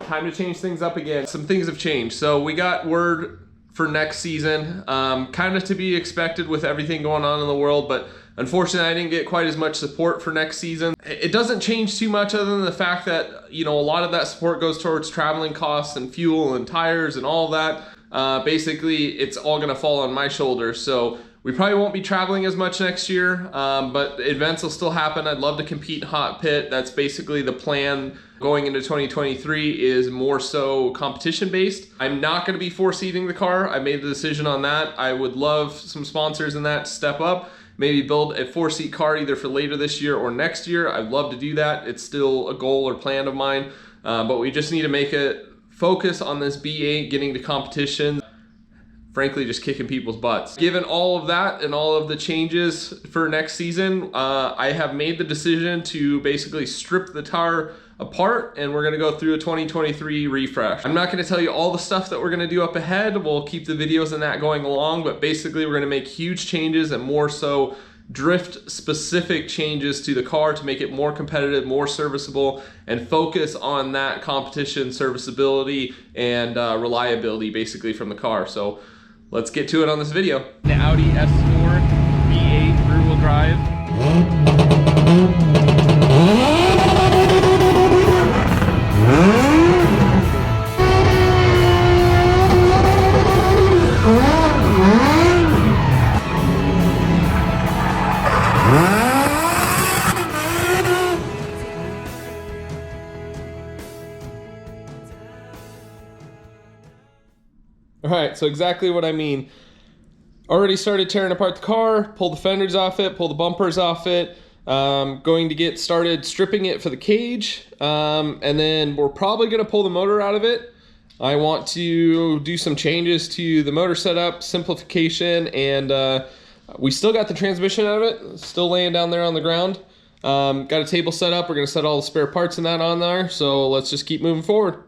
Time to change things up again. Some things have changed. So we got word for next season, kind of to be expected with everything going on in the world, but unfortunately I didn't get quite as much support for next season. It doesn't change too much other than the fact that, you know, a lot of that support goes towards traveling costs and fuel and tires and all that. Basically, it's all gonna fall on my shoulders. So we probably won't be traveling as much next year, but events will still happen. I'd love to compete in hot pit. That's basically the plan going into 2023, is more so competition based. I'm not gonna be four-seating the car. I made the decision on that. I would love some sponsors in that to step up, maybe build a four-seat car either for later this year or next year. I'd love to do that. It's still a goal or plan of mine, but we just need to make it focus on this B8, getting to competition. Frankly, just kicking people's butts. Given all of that and all of the changes for next season, I have made the decision to basically strip the tire apart, and we're gonna go through a 2023 refresh. I'm not gonna tell you all the stuff that we're gonna do up ahead. We'll keep the videos and that going along, but basically we're gonna make huge changes and more so drift specific changes to the car to make it more competitive, more serviceable, and focus on that competition serviceability and reliability basically from the car. So let's get to it on this video. The Audi S4 V8 rear-wheel drive. All right, so exactly what I mean. Already started tearing apart the car, pull the fenders off it, pull the bumpers off it. Going to get started stripping it for the cage. And then we're probably gonna pull the motor out of it. I want to do some changes to the motor setup, simplification, and we still got the transmission out of it, still laying down there on the ground. Got a table set up, we're gonna set all the spare parts and that on there, so let's just keep moving forward.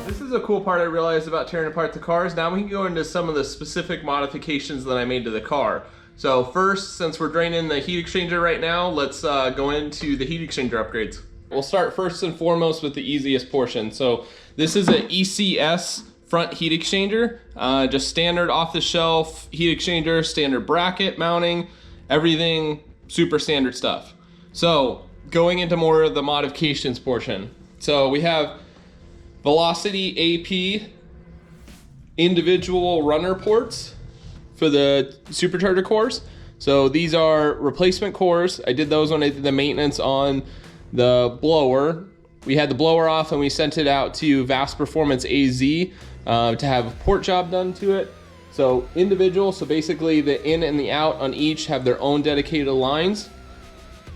This is a cool part I realized about tearing apart the cars. Now we can go into some of the specific modifications that I made to the car. So first, since we're draining the heat exchanger right now, let's go into the heat exchanger upgrades. We'll start first and foremost with the easiest portion. So this is an ECS front heat exchanger, just standard off-the-shelf heat exchanger, standard bracket mounting, everything super standard stuff. So going into more of the modifications portion. So we have Velocity AP individual runner ports for the supercharger cores. So these are replacement cores. I did those when I did the maintenance on the blower. We had the blower off and we sent it out to Vast Performance AZ to have a port job done to it. So individual, so basically the in and the out on each have their own dedicated lines.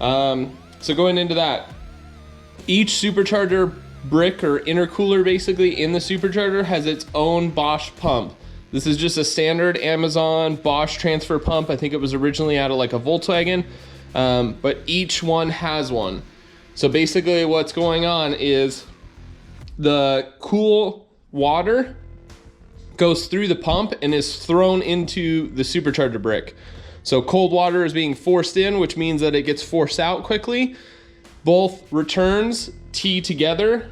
So going into that, each supercharger brick or intercooler basically in the supercharger has its own Bosch pump. This is just a standard Amazon Bosch transfer pump. I think it was originally out of like a Volkswagen, but each one has one. So basically what's going on is the cool water goes through the pump and is thrown into the supercharger brick. So cold water is being forced in, which means that it gets forced out quickly. Both returns tee together,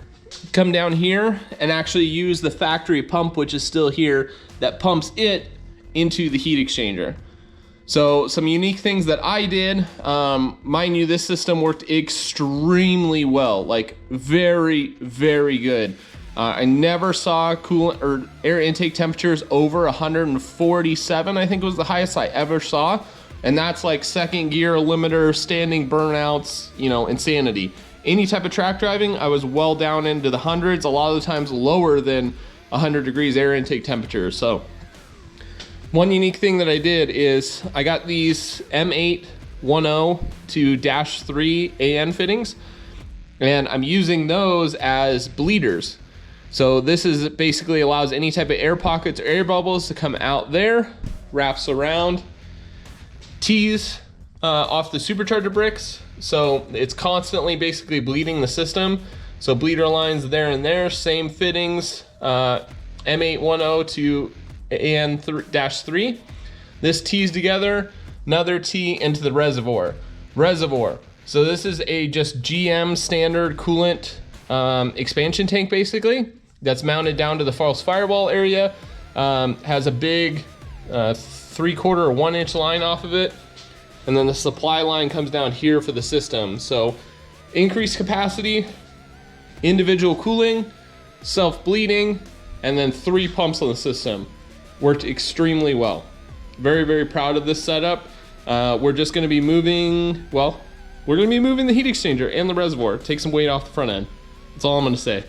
come down here and actually use the factory pump, which is still here, that pumps it into the heat exchanger. So some unique things that I did, mind you, this system worked extremely well, like very, very good. I never saw coolant or air intake temperatures over 147, I think was the highest I ever saw. And that's like second gear limiter, standing burnouts, you know, insanity. Any type of track driving, I was well down into the hundreds, a lot of the times lower than 100 degrees air intake temperature. So one unique thing that I did is I got these M.8.1 to -3 AN fittings, and I'm using those as bleeders. So this is basically allows any type of air pockets or air bubbles to come out there, wraps around, tees off the supercharger bricks. So it's constantly basically bleeding the system. So bleeder lines there and there, same fittings, M.8.1 to AN-3. This tees together, another tee into the reservoir. So this is a just GM standard coolant expansion tank basically, that's mounted down to the false firewall area. Has a big 3/4 or 1 inch line off of it. And then the supply line comes down here for the system. So increased capacity, individual cooling, self-bleeding, and then 3 pumps on the system. Worked extremely well. Very, very proud of this setup. We're just gonna be moving, well, we're gonna be moving the heat exchanger and the reservoir. Take some weight off the front end. That's all I'm gonna say.